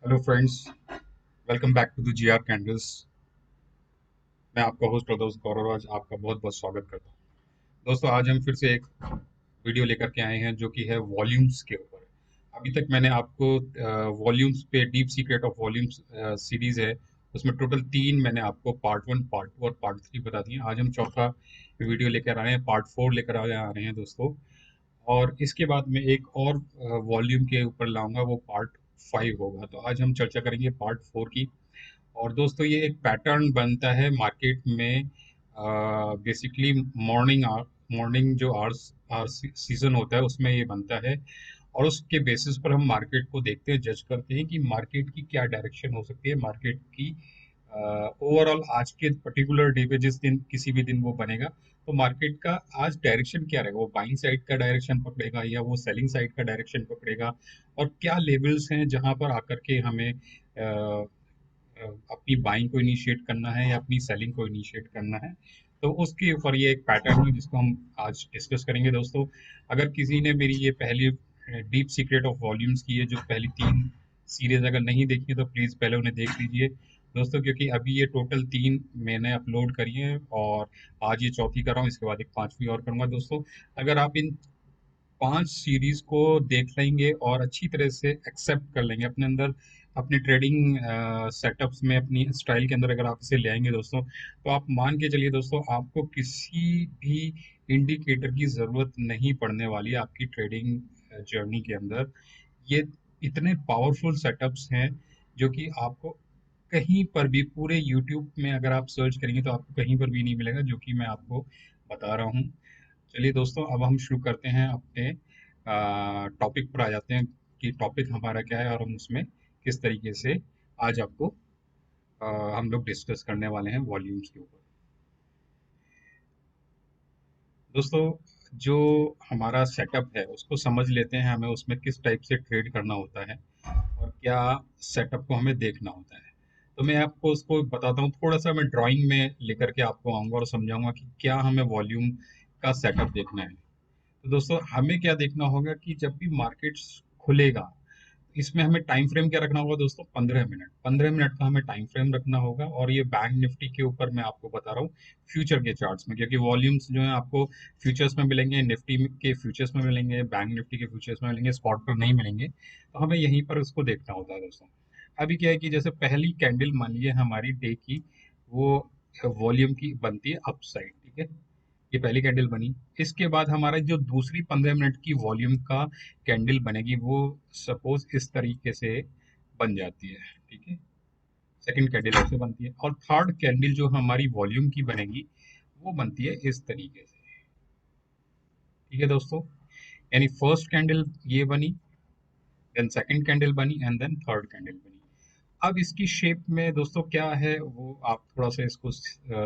Hello friends, welcome back to the GR candles. मैं आपका host प्रदोष गौरव आज आपका बहुत बहुत स्वागत करता हूँ। दोस्तों, आज हम फिर से एक वीडियो लेकर के आए हैं जो कि है वॉल्यूम्स के ऊपर। अभी तक मैंने आपको वॉल्यूम्स पे deep secret of volumes series है, उसमें टोटल 3 मैंने आपको पार्ट 1, पार्ट 2 और पार्ट 3 बता दिए। आज हम चौथा वीडियो लेकर आ रहे हैं, पार्ट 4 लेकर आ रहे हैं दोस्तों। और इसके बाद में एक और वॉल्यूम के ऊपर लाऊंगा, वो पार्ट 5 होगा। तो आज हम चर्चा करेंगे पार्ट 4 की। और दोस्तों, ये एक पैटर्न बनता है मार्केट में। बेसिकली मॉर्निंग जो आवर्स सीजन होता है उसमें ये बनता है। और उसके बेसिस पर हम मार्केट को देखते हैं, जज करते हैं कि मार्केट की क्या डायरेक्शन हो सकती है, मार्केट की ओवरऑल आज के पर्टिकुलर डे पे जिस दिन किसी भी दिन वो बनेगा, तो मार्केट का आज डायरेक्शन क्या रहेगा। वो बाइंग साइड का डायरेक्शन पकड़ेगा या वो सेलिंग साइड का डायरेक्शन पकड़ेगा, और क्या लेवल्स हैं जहां पर आकर के हमें अपनी बाइंग को इनिशिएट करना है या अपनी सेलिंग को इनिशिएट करना है। तो उसके ऊपर ये एक पैटर्न है जिसको हम आज डिस्कस करेंगे दोस्तों। अगर किसी ने मेरी ये पहली डीप सीक्रेट ऑफ वॉल्यूम्स की है, जो पहली 3 सीरीज अगर नहीं देखी तो प्लीज़ पहले उन्हें देख लीजिए दोस्तों, क्योंकि अभी ये टोटल 3 मैंने अपलोड करी है और आज ये चौथी कर रहा हूँ। इसके बाद एक 5वीं और करूँगा दोस्तों। अगर आप इन 5 सीरीज को देख लेंगे और अच्छी तरह से एक्सेप्ट कर लेंगे अपने अंदर, अपने ट्रेडिंग सेटअप्स में, अपनी स्टाइल के अंदर अगर आप इसे ले आएंगे दोस्तों, तो आप मान के चलिए दोस्तों, आपको किसी भी इंडिकेटर की ज़रूरत नहीं पड़ने वाली है आपकी ट्रेडिंग जर्नी के अंदर। ये इतने पावरफुल सेटअप्स हैं जो कि आपको कहीं पर भी, पूरे यूट्यूब में अगर आप सर्च करेंगे तो आपको कहीं पर भी नहीं मिलेगा, जो कि मैं आपको बता रहा हूँ। चलिए दोस्तों, अब हम शुरू करते हैं अपने टॉपिक पर। आ जाते हैं कि टॉपिक हमारा क्या है और हम उसमें किस तरीके से आज आपको हम लोग डिस्कस करने वाले हैं वॉल्यूम्स के ऊपर। दोस्तों, जो हमारा सेटअप है उसको समझ लेते हैं, हमें उसमें किस टाइप से ट्रेड करना होता है और क्या सेटअप को हमें देखना होता है। तो मैं आपको उसको बताता हूँ, थोड़ा सा मैं ड्राइंग में लेकर के आपको आऊँगा और समझाऊंगा कि क्या हमें वॉल्यूम का सेटअप देखना है। तो दोस्तों, हमें क्या देखना होगा कि जब भी मार्केट खुलेगा, इसमें हमें टाइम फ्रेम क्या रखना होगा दोस्तों, 15 मिनट। 15 मिनट का हमें टाइम फ्रेम रखना होगा। और ये बैंक निफ्टी के ऊपर मैं आपको बता रहा हूँ फ्यूचर के चार्ट्स में, क्योंकि वॉल्यूम्स जो है आपको फ्यूचर्स में मिलेंगे, निफ्टी के फ्यूचर्स में मिलेंगे, बैंक निफ्टी के फ्यूचर्स में मिलेंगे, स्पॉट पर नहीं मिलेंगे। तो हमें यहीं पर उसको देखना होता है दोस्तों। अभी क्या है कि जैसे पहली कैंडल मान लीजिए हमारी डे की, वो वॉल्यूम की बनती है अप साइड, ठीक है। ये पहली कैंडल बनी। इसके बाद हमारा जो दूसरी 15 मिनट की वॉल्यूम का कैंडल बनेगी, वो सपोज इस तरीके से बन जाती है, ठीक है। सेकंड कैंडल ऐसे बनती है, और थर्ड कैंडल जो हमारी वॉल्यूम की बनेगी वो बनती है इस तरीके से, ठीक है दोस्तों। यानी फर्स्ट कैंडल ये बनी, देन सेकंड कैंडल बनी एंड देन थर्ड कैंडल बनी। अब इसकी शेप में दोस्तों क्या है, वो आप थोड़ा सा इसको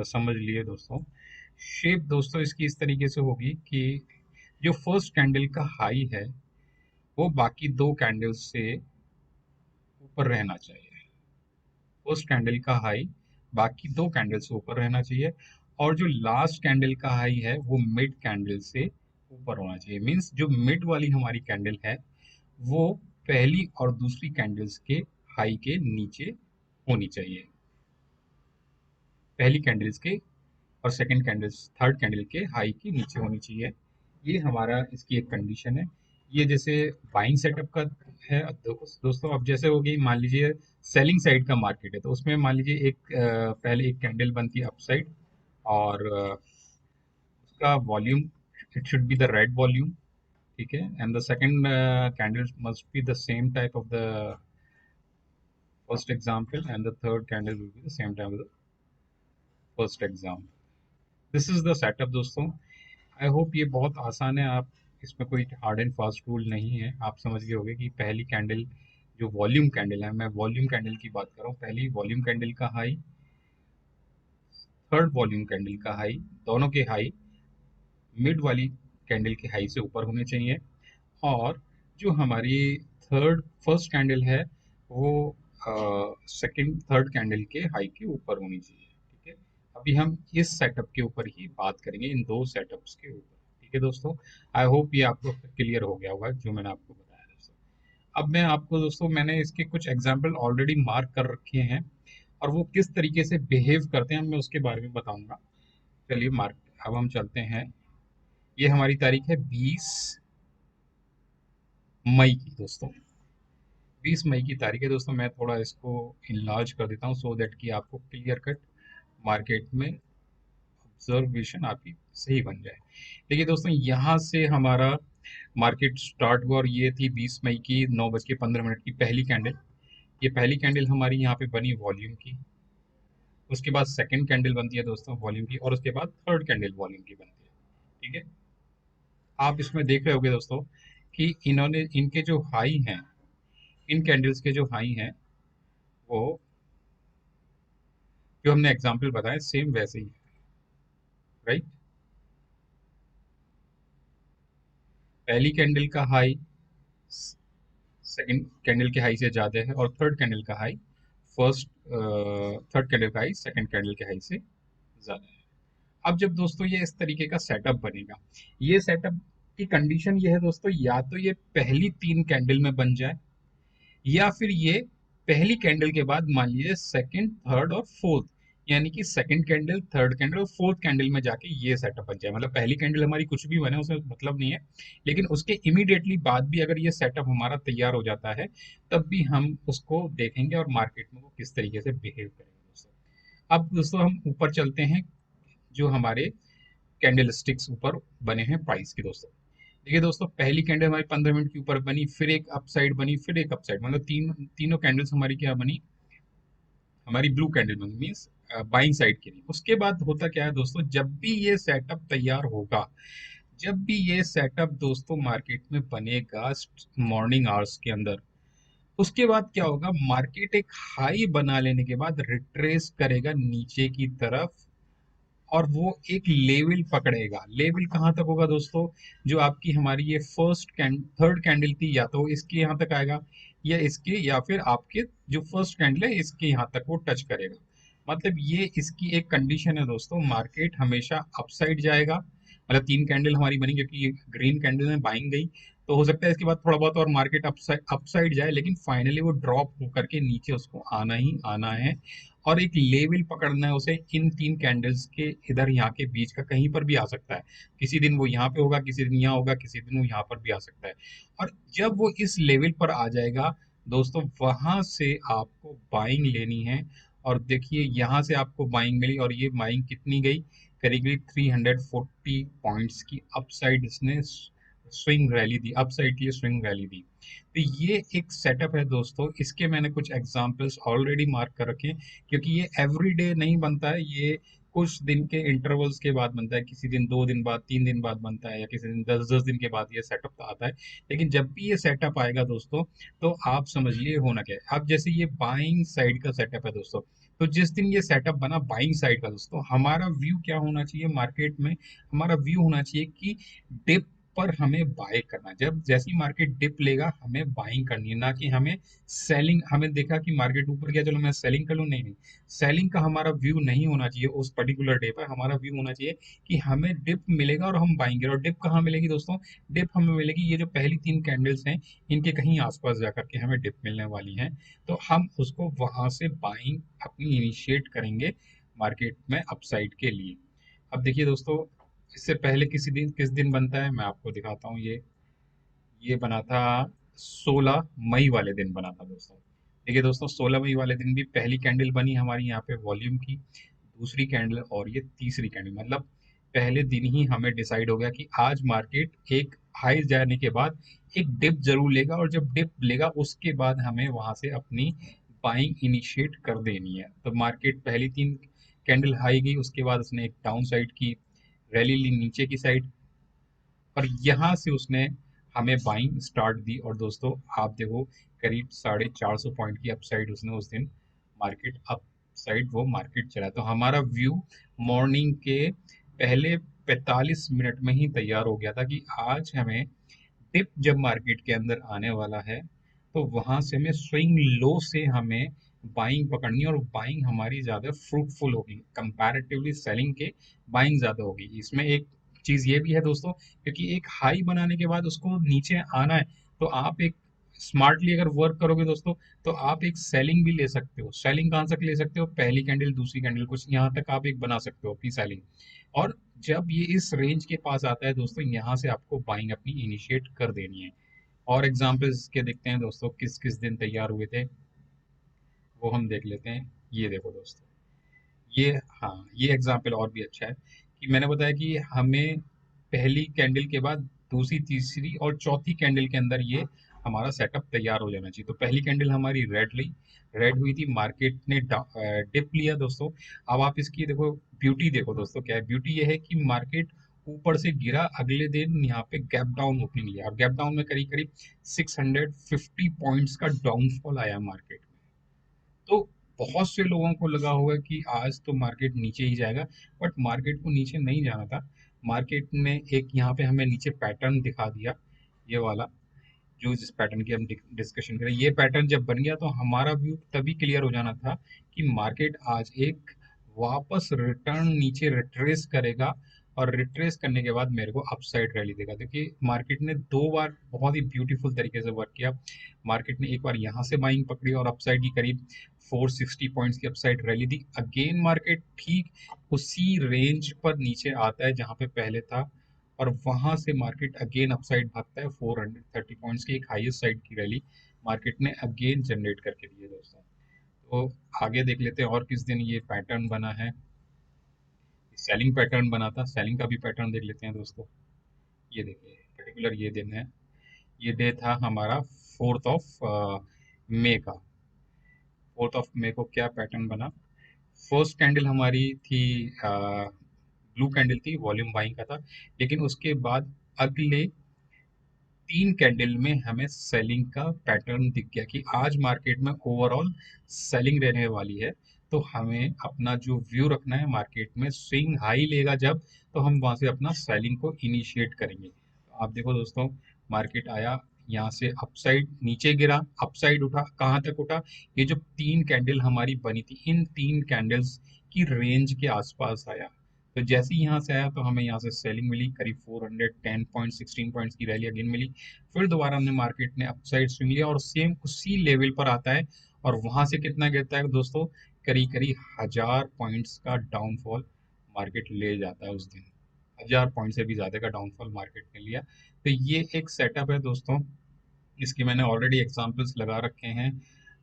समझ लिए दोस्तों। शेप दोस्तों इसकी इस तरीके से होगी कि जो फर्स्ट कैंडल का हाई है वो बाकी 2 कैंडल्स से ऊपर रहना चाहिए। फर्स्ट कैंडल का हाई बाकी 2 कैंडल से ऊपर रहना चाहिए, और जो लास्ट कैंडल का हाई है वो मिड कैंडल से ऊपर होना चाहिए। मींस जो मिड वाली हमारी कैंडल है वो पहली और दूसरी कैंडल्स के हाई के नीचे होनी चाहिए। पहली कैंडल्स के और सेकंड कैंडल्स, थर्ड कैंडल के हाई के नीचे होनी चाहिए। ये हमारा इसकी एक कंडीशन है। ये जैसे बाइंग सेटअप का है दोस्तों। अब जैसे हो गई, मान लीजिए सेलिंग साइड का मार्केट है, तो उसमें मान लीजिए एक पहले एक कैंडल बनती है अपसाइड, और उसका volume, it should be the red volume, ठीक है। And the second candle must be the same type of the first example, and the third candle will be the same type of the first example. This is the setup दोस्तों। I hope ये बहुत आसान है। आप, इसमें कोई hard and fast rule नहीं है। आप समझ गए होंगे कि पहली कैंडल जो वॉल्यूम कैंडल है, मैं वॉल्यूम कैंडल की बात कर रहा हूँ, पहली वॉल्यूम कैंडल का हाई, थर्ड वॉल्यूम कैंडल का हाई, दोनों के हाई मिड वाली कैंडल के हाई से ऊपर होने चाहिए। और जो हमारी थर्ड फर्स्ट कैंडल है वो सेकंड थर्ड कैंडल के हाई के ऊपर होनी चाहिए, ठीक है। अभी हम इस सेटअप के ऊपर ही बात करेंगे, इन 2 सेटअप्स के ऊपर, ठीक है दोस्तों। आई होप ये आपको क्लियर हो गया होगा जो मैंने आपको बताया दोस्तों। अब मैं आपको दोस्तों, मैंने इसके कुछ एग्जाम्पल ऑलरेडी मार्क कर रखे हैं और वो किस तरीके से बिहेव करते हैं मैं उसके बारे में बताऊंगा। चलिए मार्क, अब हम चलते हैं। ये हमारी तारीख है 20 मई की दोस्तों। 20 मई की तारीख है दोस्तों। मैं थोड़ा इसको इनलार्ज कर देता हूँ सो दैट कि आपको क्लियर कट मार्केट में ऑब्जर्वेशन आपकी सही बन जाए। देखिए दोस्तों, यहाँ से हमारा मार्केट स्टार्ट हुआ और ये थी 20 मई की 9:15 की पहली कैंडल। ये पहली कैंडल हमारी यहाँ पे बनी वॉल्यूम की। उसके बाद सेकंड कैंडल बनती है दोस्तों वॉल्यूम की, और उसके बाद थर्ड कैंडल वॉल्यूम की बनती है। ठीक है, आप इसमें देख रहे होगे दोस्तों कि इन्होंने, इनके जो हाई हैं, इन कैंडल्स के जो हाई हैं वो जो हमने एग्जांपल बताया सेम वैसे ही है, राइट। पहली कैंडल का हाई सेकंड कैंडल के हाई से ज्यादा है, और थर्ड कैंडल का हाई फर्स्ट थर्ड कैंडल का हाई सेकंड कैंडल के हाई से ज्यादा है। अब जब दोस्तों ये इस तरीके का सेटअप बनेगा, ये सेटअप की कंडीशन ये है दोस्तों, या तो ये पहली 3 कैंडल में बन जाए, या फिर ये पहली कैंडल के बाद मान लीजिए सेकंड, थर्ड और फोर्थ, यानी कि सेकंड कैंडल, थर्ड कैंडल और फोर्थ कैंडल में जाके ये सेटअप बन जाए। मतलब पहली कैंडल हमारी कुछ भी बने उसमें मतलब नहीं है, लेकिन उसके इमीडिएटली बाद भी अगर ये सेटअप हमारा तैयार हो जाता है, तब भी हम उसको देखेंगे और मार्केट में वो किस तरीके से बिहेव करेंगे दोस्तों। अब दोस्तों हम ऊपर चलते हैं, जो हमारे कैंडल स्टिक्स ऊपर बने हैं प्राइस के दोस्तों। देखिए दोस्तों, पहली कैंडल हमारी 15 मिनट के ऊपर बनी, फिर एक अपसाइड बनी, फिर एक अपसाइड, मतलब तीनों कैंडल्स हमारी क्या बनी, हमारी ब्लू कैंडल बनी, मीन्स बाइंग साइड के लिए। उसके बाद होता क्या है दोस्तों, जब भी ये सेटअप तैयार होगा, जब भी ये सेटअप दोस्तों मार्केट में बनेगा मॉर्निंग आवर्स के अंदर, उसके बाद क्या होगा, मार्केट एक हाई बना लेने के बाद रिट्रेस करेगा नीचे की तरफ, और वो एक लेवल पकड़ेगा। लेवल कहाँ तक होगा दोस्तों, जो आपकी हमारी ये थर्ड कैंडल थी, या तो इसके यहाँ तक आएगा, या इसके, या फिर आपके जो फर्स्ट कैंडल है इसके यहाँ तक वो टच करेगा। मतलब ये इसकी एक कंडीशन है दोस्तों, मार्केट हमेशा अपसाइड जाएगा। मतलब 3 कैंडल हमारी बनी, क्योंकि ग्रीन कैंडल में बाइंग गई, तो हो सकता है इसके बाद थोड़ा बहुत और मार्केट अपसाइड अपसाइड जाए, लेकिन फाइनली वो ड्रॉप होकर के नीचे उसको आना ही आना है, और एक लेवल पकड़ना है उसे इन 3 कैंडल्स के इधर यहाँ के बीच का, कहीं पर भी आ सकता है। किसी दिन वो यहाँ पे होगा, किसी दिन यहाँ होगा, किसी दिन वो यहाँ पर भी आ सकता है। और जब वो इस लेवल पर आ जाएगा दोस्तों, वहां से आपको बाइंग लेनी है। और देखिए यहाँ से आपको बाइंग मिली, और ये बाइंग कितनी गई, करीब करीब 340 पॉइंट्स की अपसाइड इसने स्विंग रैली दी, अपसाइड की स्विंग रैली दी। तो ये एक सेटअप है दोस्तों, इसके मैंने कुछ एग्जांपल्स ऑलरेडी मार्क कर रखे हैं, क्योंकि ये एवरीडे नहीं बनता है, ये कुछ दिन के इंटरवल्स के बाद बनता है, किसी दिन 2 दिन बाद, 3 दिन बाद बनता है, या किसी दिन 10-10 दिन के बाद ये सेटअप आता है। लेकिन जब भी ये सेटअप आएगा दोस्तों, तो आप समझिए होना क्या है। अब जैसे ये बाइंग साइड का सेटअप है दोस्तों, तो जिस दिन ये सेटअप बना बाइंग साइड का दोस्तों, हमारा व्यू क्या होना चाहिए मार्केट में, हमारा व्यू होना चाहिए कि डिप पर हमें बाय करना है। जब जैसी मार्केट डिप लेगा हमें बाइंग करनी है, ना कि हमें सेलिंग। हमें देखा कि मार्केट ऊपर गया, चलो मैं सेलिंग कर लूँ, नहीं नहीं, सेलिंग का हमारा व्यू नहीं होना चाहिए। उस पर्टिकुलर डे पर हमारा व्यू होना चाहिए कि हमें डिप मिलेगा और हम बाइंग करें। और डिप कहाँ मिलेगी दोस्तों, डिप हमें मिलेगी ये जो पहली 3 कैंडल्स हैं, इनके कहीं आसपास जाकर के हमें डिप मिलने वाली है, तो हम उसको वहां से बाइंग अपनी इनिशिएट करेंगे मार्केट में अपसाइड के लिए। अब देखिए दोस्तों, इससे पहले किस दिन बनता है मैं आपको दिखाता हूँ। ये बना था 16 मई वाले दिन बना था दोस्तों। देखिए दोस्तों, 16 मई वाले दिन भी पहली कैंडल बनी हमारी यहाँ पे वॉल्यूम की, दूसरी कैंडल और ये तीसरी कैंडल। मतलब पहले दिन ही हमें डिसाइड हो गया कि आज मार्केट एक हाई जाने के बाद एक डिप जरूर लेगा, और जब डिप लेगा उसके बाद हमें वहां से अपनी बाइंग इनिशिएट कर देनी है। तो मार्केट पहली 3 कैंडल हाई गई, उसके बाद उसने एक डाउन साइड की रैली ली नीचे की साइड, और यहाँ से उसने हमें बाइंग स्टार्ट दी। और दोस्तों आप देखो, करीब 450 पॉइंट की अपसाइड उसने उस दिन मार्केट अप साइड वो मार्केट चला। तो हमारा व्यू मॉर्निंग के पहले 45 मिनट में ही तैयार हो गया था कि आज हमें डिप जब मार्केट के अंदर आने वाला है, तो वहां से हमें स्विंग लो से हमें बाइंग पकड़नी है, और बाइंग हमारी ज्यादा फ्रूटफुल होगी कंपैरेटिवली सेलिंग के। बाइंग ज्यादा होगी। इसमें एक चीज ये भी है दोस्तों, क्योंकि एक हाई बनाने के बाद उसको नीचे आना है, तो आप एक स्मार्टली अगर वर्क करोगे दोस्तों, तो आप एक सेलिंग भी ले सकते हो। सेलिंग कहाँ तक ले सकते हो? पहली कैंडल, दूसरी कैंडल, कुछ यहाँ तक आप एक बना सकते हो अपनी सेलिंग। और जब ये इस रेंज के पास आता है दोस्तों, यहाँ से आपको बाइंग अपनी इनिशिएट कर देनी है। और एग्जांपल्स के देखते हैं दोस्तों, किस किस दिन तैयार हुए थे, वो हम देख लेते हैं। ये देखो दोस्तों, ये, हाँ, ये एग्जाम्पल और भी अच्छा है कि मैंने बताया कि हमें पहली कैंडल के बाद दूसरी, तीसरी और चौथी कैंडल के अंदर ये हमारा सेटअप तैयार हो जाना चाहिए। तो पहली कैंडल हमारी रेड हुई थी, मार्केट ने डिप लिया दोस्तों। अब आप इसकी देखो, ब्यूटी देखो दोस्तों, क्या है ब्यूटी? ये है कि मार्केट ऊपर से गिरा, अगले दिन यहाँ पे गैप डाउन ओपनिंग लिया, और गैप डाउन में करीब करीब 650 पॉइंट्स का डाउनफॉल आया मार्केट में। तो बहुत से लोगों को लगा होगा कि आज तो मार्केट नीचे ही जाएगा, बट मार्केट को नीचे नहीं जाना था। मार्केट ने एक यहाँ पे हमें नीचे पैटर्न दिखा दिया, ये वाला, जो जिस पैटर्न की हम डिस्कशन करें, ये पैटर्न जब बन गया तो हमारा व्यू तभी क्लियर हो जाना था कि मार्केट आज एक वापस रिटर्न नीचे रिट्रेस करेगा, और रिट्रेस करने के बाद मेरे को अपसाइड रैली देगा। देखिए, मार्केट ने दो बार बहुत ही ब्यूटीफुल तरीके से वर्क किया। मार्केट ने एक बार यहाँ से बाइंग पकड़ी और अपसाइड की करीब 460 पॉइंट्स की अपसाइड रैली दी। अगेन मार्केट ठीक उसी रेंज पर नीचे आता है जहां पे पहले था, और वहां से मार्केट अगेन अपसाइड भागता है। 430 पॉइंट्स की एक हाईएस्ट साइड की रैली मार्केट ने अगेन जनरेट करके दी है दोस्तों। तो आगे देख लेते हैं और किस दिन ये पैटर्न बना है। सेलिंग पैटर्न बना था, सेलिंग का भी पैटर्न देख लेते हैं दोस्तों। ये देखिए, पर्टिकुलर ये दिन है, ये डे था हमारा 4 मई का। 4 मई को क्या पैटर्न बना? फर्स्ट कैंडल हमारी थी, ब्लू कैंडल थी, वॉल्यूम बाइंग का था। लेकिन उसके बाद अगले 3 कैंडल में हमें सेलिंग का पैटर्न दिख गया कि आज मार्केट में ओवरऑल सेलिंग रहने वाली है। तो हमें अपना जो व्यू रखना है, मार्केट में स्विंग हाई लेगा जब, तो हम वहां से अपना सेलिंग को इनिशिएट करेंगे। तो आप देखो दोस्तों, मार्केट आया, यहाँ से अपसाइड नीचे गिरा, अपसाइड उठा, कहाँ तक उठा? ये जो 3 कैंडल हमारी बनी थी, इन 3 कैंडल्स की रेंज के आसपास आया। तो जैसे ही यहाँ से आया तो हमें यहाँ से सेलिंग मिली, करीब 410 पॉइंट, 16 पॉइंट्स की रैली अगेन मिली। फिर दोबारा हमने मार्केट ने अपसाइड स्विंग लिया और सेम उसी लेवल पर आता है, और वहां से कितना गिरता है दोस्तों? करीब करीब 1000 पॉइंट्स का डाउनफॉल मार्केट ले जाता है उस दिन। 1000 पॉइंट से भी ज्यादा का डाउनफॉल मार्केट ने लिया। तो ये एक सेटअप है दोस्तों, इसके मैंने ऑलरेडी एग्जांपल्स लगा रखे हैं,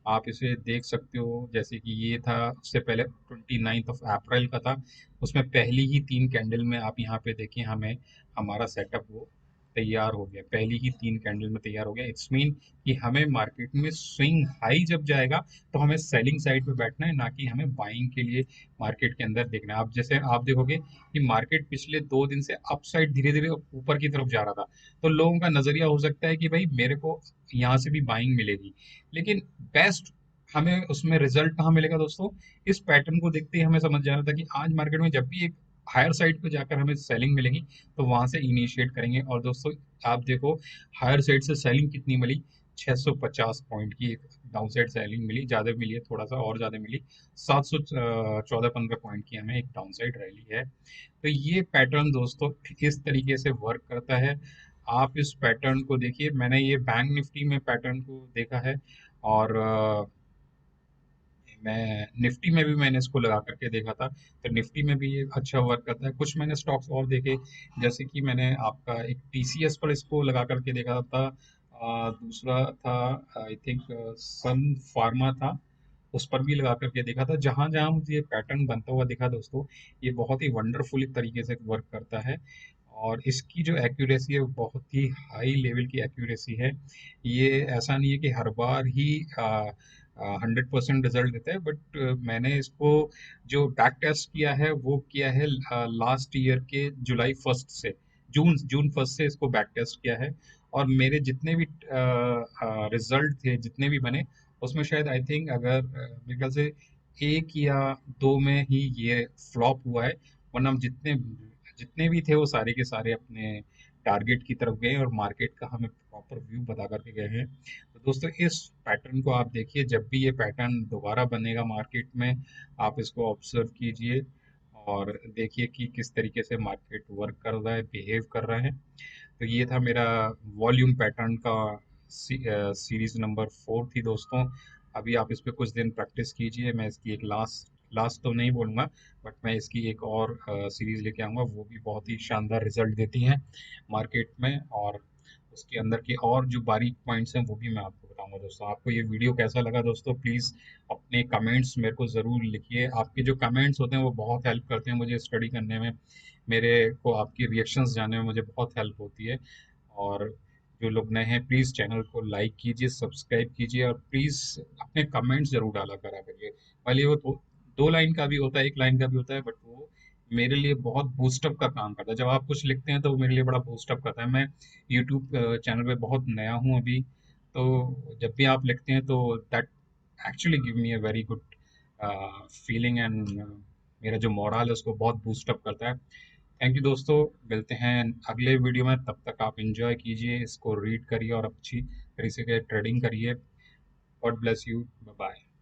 आप इसे देख सकते हो। जैसे कि ये था, उससे पहले 29 अप्रैल का था, उसमें पहली ही 3 कैंडल में आप यहाँ पे देखिए, हमें हमारा सेटअप वो तैयार हो गया, पहली ही 3 कैंडल में तैयार हो गया। इट्स मीन कि हमें मार्केट में स्विंग हाई जब जाएगा तो हमें सेलिंग साइड पे बैठना है, ना कि हमें बाइंग के लिए मार्केट के अंदर देखना है। आप जैसे आप देखोगे कि मार्केट पिछले 2 दिन से अप साइड धीरे धीरे ऊपर की तरफ जा रहा था, तो लोगों का नजरिया हो सकता है कि भाई मेरे को यहाँ से भी बाइंग मिलेगी। लेकिन बेस्ट हमें उसमें रिजल्ट कहाँ मिलेगा दोस्तों? इस पैटर्न को देखते ही हमें समझ जाना था कि आज मार्केट में जब भी एक हायर साइड पे जाकर हमें सेलिंग मिलेगी, तो वहां से इनिशिएट करेंगे। और दोस्तों, आप देखो, हायर साइड से सेलिंग कितनी मिली? 650 पॉइंट की एक डाउन साइड सेलिंग मिली, ज्यादा मिली है, थोड़ा सा और ज्यादा मिली। 714-15 पॉइंट की हमें एक डाउन साइड रैली है। तो ये पैटर्न दोस्तों इस तरीके से वर्क करता है। आप इस पैटर्न को देखिए, मैंने ये बैंक निफ्टी में पैटर्न को देखा है, और मैं निफ्टी में भी मैंने इसको लगा करके देखा था। तो निफ्टी में भी ये अच्छा वर्क करता है। कुछ मैंने स्टॉक्स और देखे, जैसे कि मैंने आपका एक टीसीएस पर इसको लगा करके देखा था। दूसरा था, आई थिंक, सन फार्मा था, उस पर भी लगा करके देखा था। जहां जहां मुझे ये पैटर्न बनता हुआ दिखा दोस्तों, ये बहुत ही वंडरफुल तरीके से वर्क करता है। और इसकी जो एक्यूरेसी है वो बहुत ही हाई लेवल की एक्यूरेसी है। ये ऐसा नहीं है कि हर बार ही 100% रिजल्ट देता है, बट मैंने इसको जो बैक टेस्ट किया है वो किया है लास्ट ईयर के जुलाई 1 से, जून 1 से इसको बैक टेस्ट किया है। और मेरे जितने भी रिजल्ट थे, जितने भी बने, उसमें शायद आई थिंक, अगर मेरे ख्याल से एक या दो में ही ये फ्लॉप हुआ है। वरना हम जितने जितने भी थे वो सारे के सारे अपने टारगेट की तरफ गए, और मार्केट का हमें प्रॉपर व्यू बता करके गए हैं। तो दोस्तों, इस पैटर्न को आप देखिए, जब भी ये पैटर्न दोबारा बनेगा मार्केट में, आप इसको ऑब्जर्व कीजिए और देखिए कि किस तरीके से मार्केट वर्क कर रहा है, बिहेव कर रहा है। तो ये था मेरा वॉल्यूम पैटर्न का सीरीज नंबर 4 थी दोस्तों। अभी आप इस पे कुछ दिन प्रैक्टिस कीजिए। मैं इसकी एक लास्ट लास्ट तो नहीं बोलूँगा, बट मैं इसकी एक और सीरीज लेके आऊँगा, वो भी बहुत ही शानदार रिजल्ट देती हैं मार्केट में। और उसके अंदर के और जो बारीक पॉइंट्स हैं वो भी मैं आपको बताऊंगा। दोस्तों, आपको ये वीडियो कैसा लगा दोस्तों, प्लीज़ अपने कमेंट्स मेरे को ज़रूर लिखिए। आपके जो कमेंट्स होते हैं वो बहुत हेल्प करते हैं मुझे स्टडी करने में। मेरे को आपकी रिएक्शंस जानने में मुझे बहुत हेल्प होती है। और जो लोग नए हैं, प्लीज़ चैनल को लाइक कीजिए, सब्सक्राइब कीजिए, और प्लीज़ अपने कमेंट्स ज़रूर डाला करा करिए। भले वो दो लाइन का भी होता है, एक लाइन का भी होता है, बट वो मेरे लिए बहुत बूस्टअप का काम करता है। जब आप कुछ लिखते हैं तो वो मेरे लिए बड़ा बूस्टअप करता है। मैं यूट्यूब चैनल पे बहुत नया हूँ अभी, तो जब भी आप लिखते हैं तो that actually give me a very good feeling, and मेरा जो मोरल है उसको बहुत बूस्टअप करता है। थैंक यू दोस्तों, मिलते हैं अगले वीडियो में। तब तक आप एंजॉय कीजिए, इसको रीड करिए और अच्छी तरीके से ट्रेडिंग करिए। God bless you, bye bye.